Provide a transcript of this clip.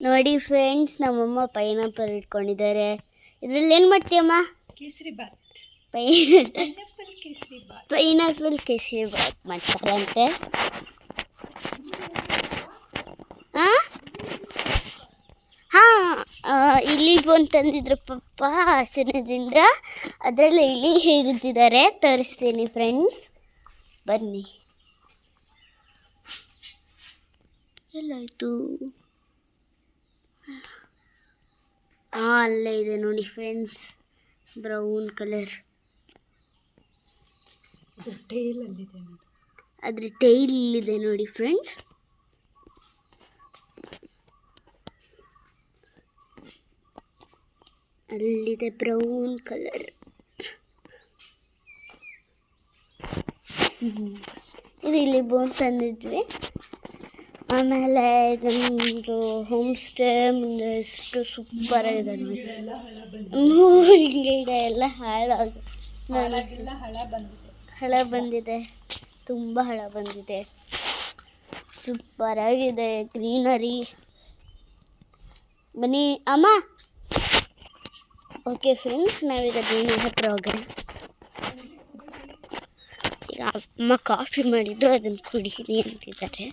ನೋಡಿ ಫ್ರೆಂಡ್ಸ್, ನಮ್ಮಮ್ಮ ಪೈನಾಪಲ್ ಇಟ್ಕೊಂಡಿದ್ದಾರೆ. ಇದರಲ್ಲಿ ಏನು ಮಾಡ್ತೀಯಮ್ಮ? ಕೇಸರಿ ಬಾತ್. ಪೈನಾಪಲ್ ಕೇಸರಿ ಬಾತ್ ಮಾಡ್ತಾರಂತೆ. ಇಲಿ ಬೋನ್ ತಂದಿದ್ರು ಪಪ್ಪ ಹಾಸನದಿಂದ. ಅದರಲ್ಲಿ ಇಲಿ ಹಿಡಿದಿದ್ದಾರೆ, ತೋರಿಸ್ತೀನಿ ಫ್ರೆಂಡ್ಸ್, ಬನ್ನಿ. ಎಲ್ಲಾಯಿತು? ಅಲ್ಲೇ ಇದೆ ನೋಡಿ ಫ್ರೆಂಡ್ಸ್, ಬ್ರೌನ್ ಕಲರ್. ಅದ್ರ ಟೈಲ್ ಇಲ್ಲಿದೆ ನೋಡಿ ಫ್ರೆಂಡ್ಸ್. ಅಲ್ಲಿದೆ ಬ್ರೌನ್ ಕಲರ್. ಇದು ಇಲ್ಲಿ ಬೋನ್ ತಂದಿದ್ವಿ. ಆಮೇಲೆ ಇದೊಂದು ಹೋಮ್ ಸ್ಟೇ ಮುಂದೆ ಎಷ್ಟು ಸೂಪರ್ ಆಗಿದೆ ನೋಡಿ. ಗಿಡ ಎಲ್ಲ ಹಳ ಬಂದಿದೆ, ತುಂಬ ಹಳ ಬಂದಿದೆ. ಸೂಪರ್ ಆಗಿದೆ, ಗ್ರೀನರಿ. ಬನ್ನಿ ಅಮ್ಮ. ಓಕೆ ಫ್ರೆಂಡ್ಸ್, ನಾವೀಗ ಗ್ರೀನರಿ ಹತ್ರ ಹೋಗೋಣ. ಈಗ ಅಮ್ಮ ಕಾಫಿ ಮಾಡಿದ್ದು, ಅದನ್ನು ಕುಡಿಸಿರಿ ಅಂತಿದ್ದಾರೆ.